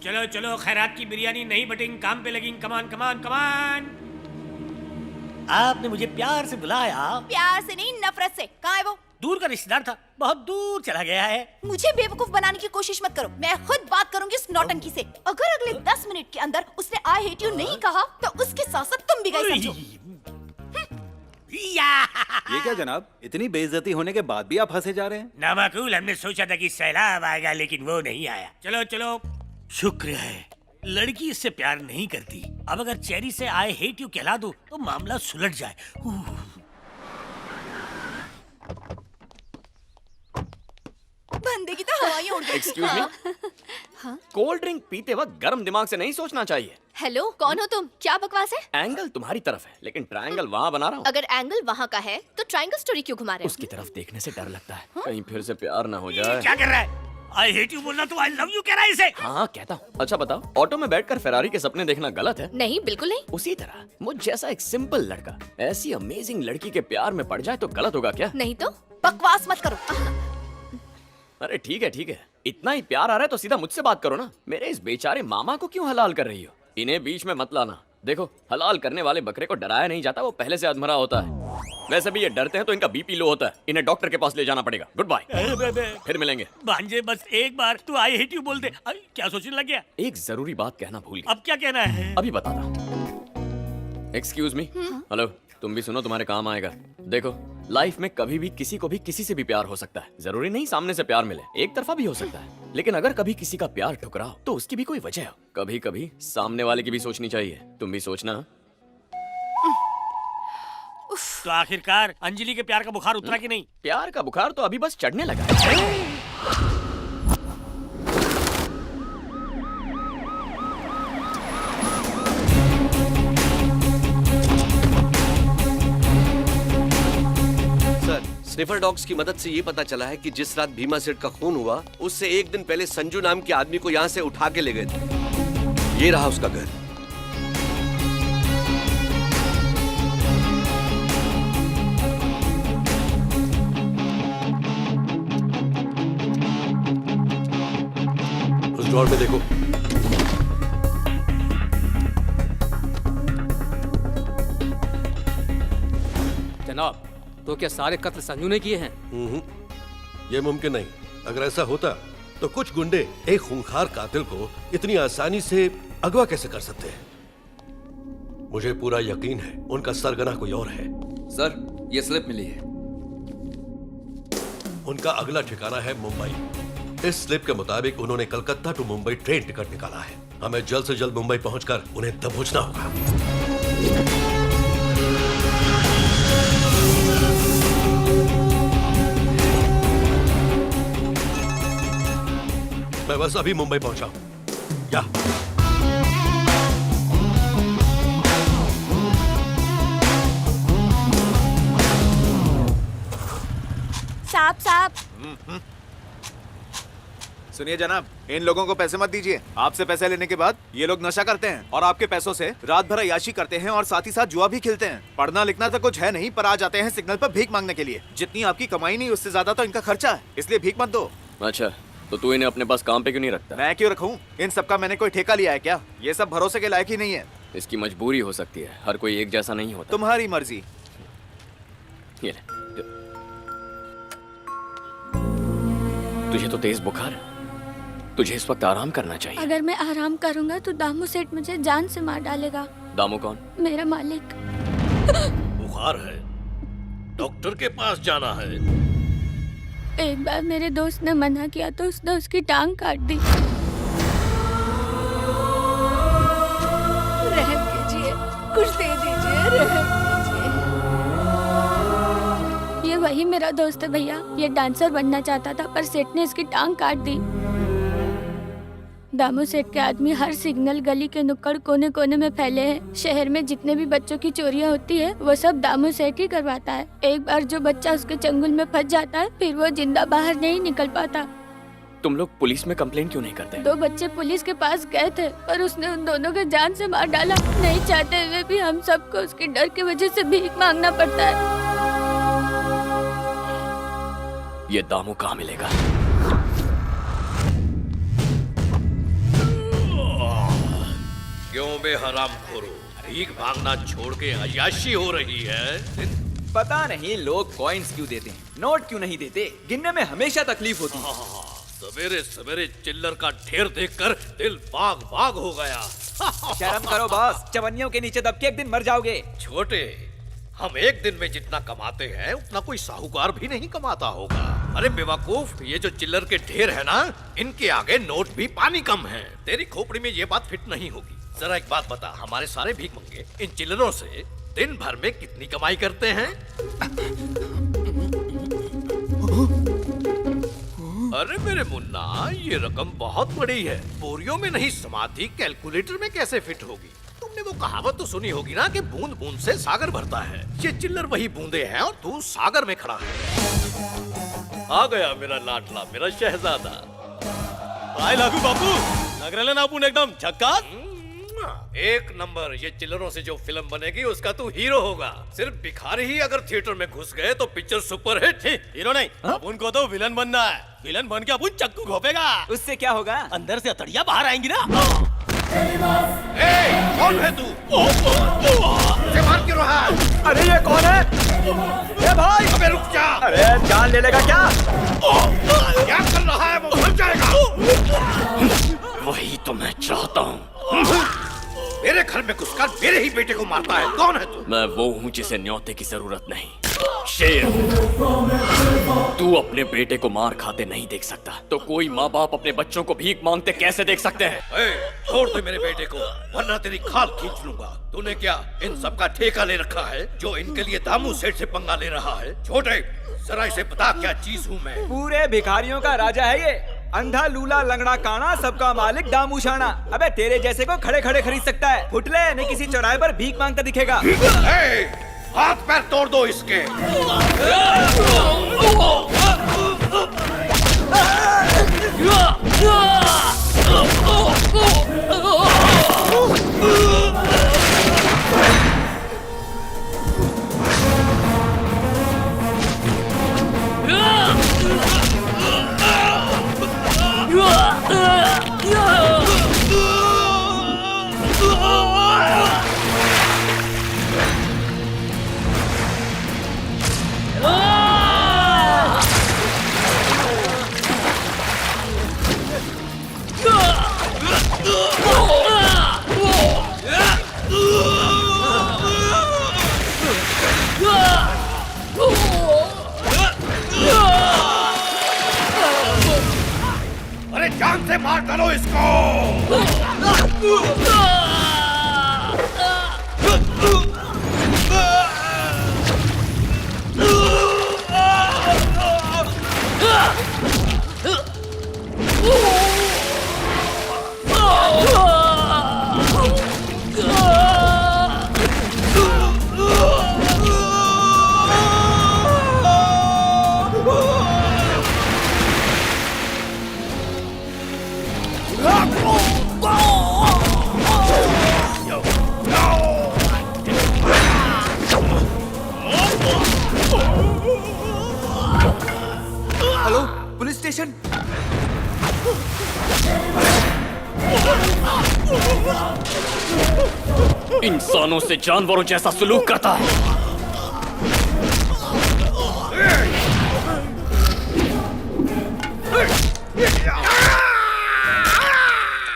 चलो चलो, खैरात की बिरयानी नहीं बटेंगे, काम पे लगेंगे। कमान कमान कमान। आपने मुझे प्यार से बुलाया। प्यार से नहीं, नफरत से। कहाँ है वो? दूर का रिश्तेदार था, बहुत दूर चला गया है। मुझे बेवकूफ बनाने की कोशिश मत करो, मैं खुद बात करूंगी उस नौटंकी से। अगर अगले 10 मिनट के अंदर उसने आई हेट यू नहीं कहा तो उसके साथ साथ तुम भी गए समझो। ये क्या जनाब, इतनी बेइज्जती होने के बाद भी आप हंसे जा रहे हैं? नामाकूल, हमने सोचा था कि सैलाब आएगा लेकिन वो नहीं आया। चलो चलो, शुक्र है लड़की इससे प्यार नहीं करती। अब अगर चेरी से आई हेट यू कहला दो तो मामला सुलझ जाए। बंदे की तो हवाइयां उड़ गई। एक्सक्यूज मी, कोल्ड ड्रिंक पीते वक्त गर्म दिमाग से नहीं सोचना चाहिए। हेलो, कौन हो तुम? क्या बकवास है? एंगल तुम्हारी तरफ है लेकिन ट्रायंगल वहाँ बना रहा हूँ। अगर एंगल वहाँ का है तो ट्रायंगल स्टोरी क्यों घुमा रहे हो? उसकी तरफ देखने से डर लगता है, कहीं फिर से प्यार ना हो जाए। क्या कर रहा है? आई हेट यू बोलना तो आई लव यू कह रहा है इसे। हाँ कहता हूँ। अच्छा बताओ, ऑटो में बैठकर फेरारी के सपने देखना गलत है? नहीं, बिल्कुल नहीं। उसी तरह मुझ जैसा एक सिंपल लड़का ऐसी अमेजिंग लड़की के प्यार में पड़ जाए तो गलत होगा क्या? नहीं तो? बकवास मत करो। अरे ठीक है, इतना ही प्यार आ रहा है तो सीधा मुझसे बात करो ना। मेरे इस बेचारे मामा को क्यों हलाल कर रही हो? इन्हें बीच में मत लाना। देखो, हलाल करने वाले बकरे को डराया नहीं जाता, वो पहले से अधमरा होता है। वैसे भी ये डरते हैं तो इनका बीपी लो होता है। इन्हें डॉक्टर के पास ले जाना पड़ेगा। गुड बाय, फिर मिलेंगे। भांजे बस एक बार तू आई हेट यू बोल दे। क्या सोचने लग गया? एक जरूरी बात कहना भूल गया। अब क्या कहना है? अभी बताता। एक्सक्यूज मी, हेलो, तुम भी सुनो, तुम्हारे काम आएगा। देखो, लाइफ में कभी भी किसी को भी किसी से भी प्यार हो सकता है। जरूरी नहीं सामने से प्यार मिले, एक तरफा भी हो सकता है। लेकिन अगर कभी किसी का प्यार ठुकरा हो तो उसकी भी कोई वजह हो। कभी कभी सामने वाले की भी सोचनी चाहिए। तुम भी सोचना। तो आखिरकार अंजलि के प्यार का बुखार उतरा कि नहीं? प्यार का बुखार तो अभी बस चढ़ने लगा है। स्निफर डॉग्स की मदद से ये पता चला है कि जिस रात भीमा सेठ का खून हुआ उससे एक दिन पहले संजू नाम के आदमी को यहाँ से उठा के ले गए थे। ये रहा उसका घर। उस ड्रॉर में देखो। जनाब, तो क्या सारे कत्ल संजू ने किए हैं? ये मुमकिन नहीं। अगर ऐसा होता तो कुछ गुंडे एक खूंखार कातिल को इतनी आसानी से अगवा कैसे कर सकते हैं? मुझे पूरा यकीन है उनका सरगना कोई और है। सर, ये स्लिप मिली है। उनका अगला ठिकाना है मुंबई। इस स्लिप के मुताबिक उन्होंने Calcutta to Mumbai train ticket निकाला है। हमें जल्द से जल्द मुंबई पहुंचकर उन्हें दबोचना होगा। मैं बस अभी मुंबई पहुंचा हूं। या साहब सुनिए जनाब, इन लोगों को पैसे मत दीजिए। आपसे पैसे लेने के बाद ये लोग नशा करते हैं और आपके पैसों से रात भर अय्याशी करते हैं और साथ ही साथ जुआ भी खेलते हैं। पढ़ना लिखना तो कुछ है नहीं, पर आ जाते हैं सिग्नल पर भीख मांगने के लिए। जितनी आपकी कमाई नहीं उससे ज्यादा तो इनका खर्चा है, इसलिए भीख मत दो। अच्छा, तो तू इन्हें अपने पास काम पे क्यों नहीं रखता? मैं क्यों रखूं? इन सबका मैंने कोई ठेका लिया है क्या? ये सब भरोसे के लायक ही नहीं है। इसकी मजबूरी हो सकती है, हर कोई एक जैसा नहीं होता। तुम्हारी मर्जी। ये ले। तुझे तो तेज बुखार है, तुझे इस वक्त आराम करना चाहिए। अगर मैं आराम करूंगा तो दामू सेठ मुझे जान से मार डालेगा। दामू कौन? मेरा मालिक। बुखार है, डॉक्टर के पास जाना है। एक बार मेरे दोस्त ने मना किया तो उसने उसकी टांग काट दी। रहम कीजिए, कुछ दे दीजिए, रहम कीजिए। ये वही मेरा दोस्त है भैया। ये डांसर बनना चाहता था पर सेठ ने इसकी टांग काट दी। दामू सेठ के आदमी हर सिग्नल, गली के नुक्कड़, कोने कोने में फैले हैं। शहर में जितने भी बच्चों की चोरियां होती है वो सब दामू सेठ ही करवाता है। एक बार जो बच्चा उसके चंगुल में फंस जाता है फिर वो जिंदा बाहर नहीं निकल पाता। तुम लोग पुलिस में कंप्लेंट क्यों नहीं करते? 2 बच्चे पुलिस के पास गए थे पर उसने उन दोनों को जान से मार डाला। नहीं चाहते हुए भी हम सबको उसके डर की वजह से भीख मांगना पड़ता है। ये दामू कहाँ मिलेगा? क्यों बे हराम खोरो, भीख मांगना छोड़ के अय्याशी हो रही है? पता नहीं लोग कॉइन्स क्यों देते हैं, नोट क्यों नहीं देते, गिनने में हमेशा तकलीफ होती है। सवेरे सवेरे चिल्लर का ढेर देखकर दिल बाग बाग हो गया। शर्म करो बॉस, चवन्नियों के नीचे दब के एक दिन मर जाओगे। छोटे, हम एक दिन में जितना कमाते हैं उतना कोई साहूकार भी नहीं कमाता होगा। अरे बेवकूफ, ये जो चिल्लर के ढेर है ना, इनके आगे नोट भी पानी कम है। तेरी खोपड़ी में ये बात फिट नहीं होगी। जरा एक बात बता, हमारे सारे भीख मंगे इन चिल्लरों से दिन भर में कितनी कमाई करते हैं? अरे मेरे मुन्ना, ये रकम बहुत बड़ी है, बोरियों में नहीं समाती कैलकुलेटर में कैसे फिट होगी? तुमने वो कहावत तो सुनी होगी ना कि बूंद बूंद से सागर भरता है। ये चिल्लर वही बूंदे हैं और तू सागर में खड़ा है। आ गया मेरा लाडला, मेरा शहजादा। काय लागू बापू, लग रहा ना आपण एकदम झक्कास। एक नंबर। ये चिल्लरों से जो फिल्म बनेगी उसका तू हीरो होगा। सिर्फ भिखारी ही अगर थिएटर में घुस गए तो पिक्चर सुपर हिट। हीरो नहीं, अपन को तो विलन बनना है। विलन बन के अपन चक्कू घोपेगा। उससे क्या होगा? अंदर से अतड़िया बाहर आएंगी ना। कौन है तू? मार क्यों रहा है? अरे ये कौन है? ये भाई! अबे रुक जा! अरे जान ले लेगा क्या? क्या कर रहा है? वो मर जाएगा। वही तो मैं चाहता हूँ। मेरे घर में घुसकर मेरे ही बेटे को मारता है। कौन है तू? मैं वो हूँ जिसे न्योते की जरूरत नहीं। शेर, तू अपने बेटे को मार खाते नहीं देख सकता, तो कोई माँ बाप अपने बच्चों को भीख मांगते कैसे देख सकते हैं? छोड़ दे मेरे बेटे को, वरना तेरी खाल खींच लूंगा। तूने क्या इन सब का ठेका ले रखा है जो इनके लिए दामू सेठ से पंगा ले रहा है? छोटे, जरा इसे बता क्या चीज हूँ मैं? पूरे भिखारियों का राजा है ये। अंधा लूला लंगड़ा काना, सबका मालिक दामू शाना। अबे तेरे जैसे को खड़े खड़े खरीद सकता है। फुटले नहीं किसी चौराहे पर भीख मांगता दिखेगा। हाथ पैर तोड़ दो इसके। अरे जान से मार डालो इसको। Hello, police station. इंसानों से जानवरों जैसा सलूक करता है।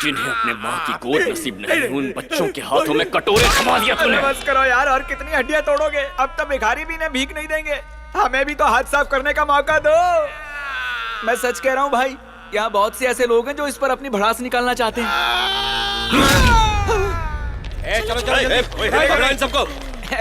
जिन्हें अपने माँ की गोद नसीब नहीं, उन बच्चों के हाथों में कटोरे थमा दिया तूने। बस करो यार, और कितनी हड्डियां तोड़ोगे? अब तो भिखारी भी ने भीख नहीं देंगे। हमें भी तो हाथ साफ करने का मौका दो। मैं सच कह रहा हूँ भाई, यहाँ बहुत से ऐसे लोग हैं जो इस पर अपनी भड़ास निकालना चाहते हैं। चलो चलो इन सबको।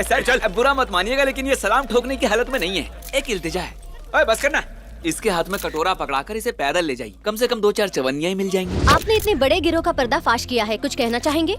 सर बुरा मत मानिएगा, लेकिन ये सलाम ठोकने की हालत में नहीं है। एक इल्तिजा है। ओए बस करना। इसके हाथ में कटोरा पकड़ाकर इसे पैदल ले जाइए। कम से कम 2-4 चवन्नियां ही मिल जाएंगी। आपने इतने बड़े गिरोह का पर्दाफाश किया है, कुछ कहना चाहेंगे?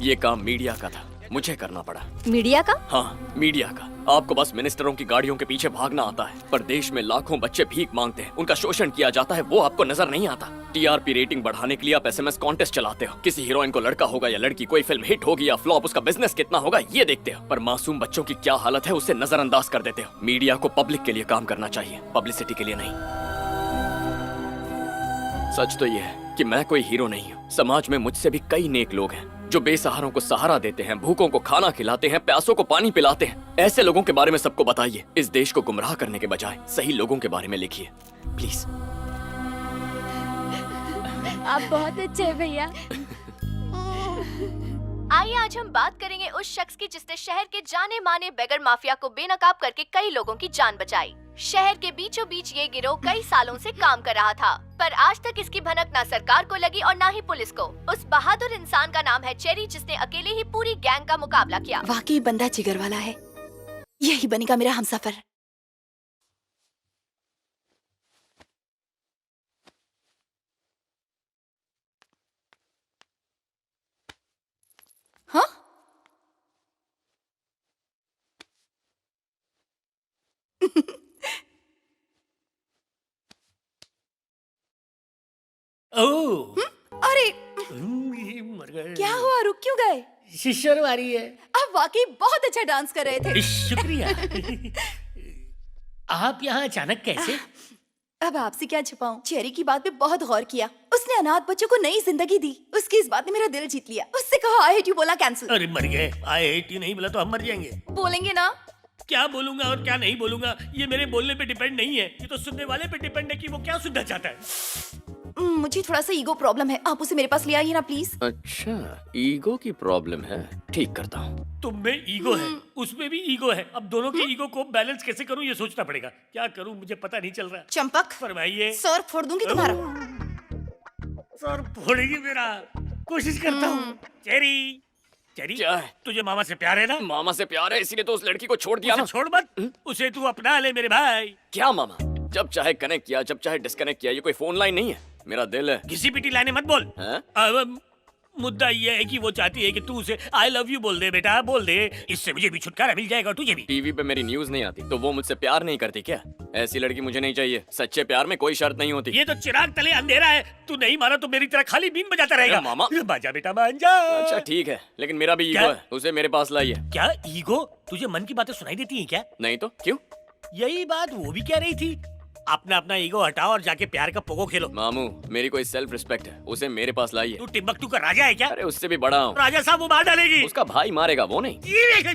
ये काम मीडिया का था, मुझे करना पड़ा। मीडिया का? हाँ, मीडिया का। आपको बस मिनिस्टरों की गाड़ियों के पीछे भागना आता है, पर देश में लाखों बच्चे भीख मांगते हैं, उनका शोषण किया जाता है, वो आपको नजर नहीं आता। टीआरपी रेटिंग बढ़ाने के लिए आप एसएमएस कॉन्टेस्ट चलाते हो। किसी हीरोइन को लड़का होगा या लड़की, कोई फिल्म हिट होगी या फ्लॉप, उसका बिजनेस कितना होगा ये देखते हो। पर मासूम बच्चों की क्या हालत है उसे नजरअंदाज कर देते हो। मीडिया को पब्लिक के लिए काम करना चाहिए, पब्लिसिटी के लिए नहीं। सच तो ये है, कि मैं कोई हीरो नहीं हूँ। समाज में मुझसे भी कई नेक लोग हैं जो बेसहारों को सहारा देते हैं, भूखों को खाना खिलाते हैं, प्यासों को पानी पिलाते हैं। ऐसे लोगों के बारे में सबको बताइए। इस देश को गुमराह करने के बजाय सही लोगों के बारे में लिखिए प्लीज। आप बहुत अच्छे हैं भैया। आइए आज हम बात करेंगे उस शख्स की जिसने शहर के जाने माने बेगर माफिया को बेनकाब करके कई लोगों की जान बचाई। शहर के बीचों बीच ये गिरोह कई सालों से काम कर रहा था, पर आज तक इसकी भनक ना सरकार को लगी और ना ही पुलिस को। उस बहादुर इंसान का नाम है चेरी, जिसने अकेले ही पूरी गैंग का मुकाबला किया। वाकई बंदा जिगर वाला है, यही बनेगा मेरा हमसफर। हाँ? ओह अरे ये मर गए। क्या हुआ, रुक क्यों गए? शिशर वारी है। आप वाकई बहुत अच्छा डांस कर रहे थे। शुक्रिया। आप यहाँ अचानक कैसे? अब आपसे क्या छुपाऊं, चेरी की बात पे बहुत गौर किया। उसने अनाथ बच्चों को नई जिंदगी दी। उसकी इस बात ने मेरा दिल जीत लिया। उससे कहा आई हेट यू बोला कैंसिल। अरे मर गए। आई हेट यू नहीं बोला तो हम मर जाएंगे। बोलेंगे ना? क्या बोलूंगा और क्या नहीं बोलूंगा ये मेरे बोलने पे डिपेंड नहीं है, ये तो सुनने वाले पे डिपेंड है कि वो क्या सुनना चाहता है। मुझे थोड़ा सा ईगो प्रॉब्लम है, आप उसे मेरे पास ले आइए ना प्लीज। अच्छा, ईगो की प्रॉब्लम है, ठीक करता हूँ। तुम में ईगो है, उसमें भी ईगो है। अब दोनों के ईगो को बैलेंस कैसे करूं ये सोचना पड़ेगा। क्या करूं मुझे पता नहीं चल रहा। चंपक, फरमाइए। सर फोड़ दूंगी तुम्हारा। सर फोड़ेगी मेरा, कोशिश करता हूँ। चेरी, चेरी क्या है? तुझे मामा से प्यार है ना? मामा से प्यार है, इसीलिए तो उस लड़की को छोड़ दिया उसे ना। छोड़ मत, उसे तू अपना ले मेरे भाई। क्या मामा? जब चाहे कनेक्ट किया, जब चाहे डिस्कनेक्ट किया। ये कोई फोन लाइन नहीं है, मेरा दिल है। किसी पीटी लाने मत बोल। हैं? अब मुद्दा ये है कि वो चाहती है कि तू उसे आई लव यू बोल दे बेटा, बोल दे। इससे मुझे भी छुटकारा मिल जाएगा और तुझे भी। टीवी पे मेरी न्यूज नहीं आती तो वो मुझसे प्यार नहीं करती क्या? ऐसी लड़की मुझे नहीं चाहिए। सच्चे प्यार में कोई शर्त नहीं होती। ये तो चिराग तले अंधेरा है, तू नहीं माना तो मेरी तरह खाली बीन बजाता रहेगा। मामा। बाजा बेटा मान जा। अच्छा ठीक है, लेकिन मेरा भी ईगो क्या? है, उसे मेरे पास लाइए। क्या ईगो? तुझे मन की बातें सुनाई देती हैं क्या? नहीं तो क्यों? यही बात वो भी कह रही थी। अपना अपना ईगो हटाओ और जाके प्यार का पोगो खेलो। मामू, मेरी कोई सेल्फ रिस्पेक्ट है, उसे मेरे पास लाइए। तू टिम्बकटू का राजा है क्या? अरे उससे भी बड़ा हूँ। राजा साहब वो मार डालेगी। उसका भाई मारेगा, वो नहीं। ये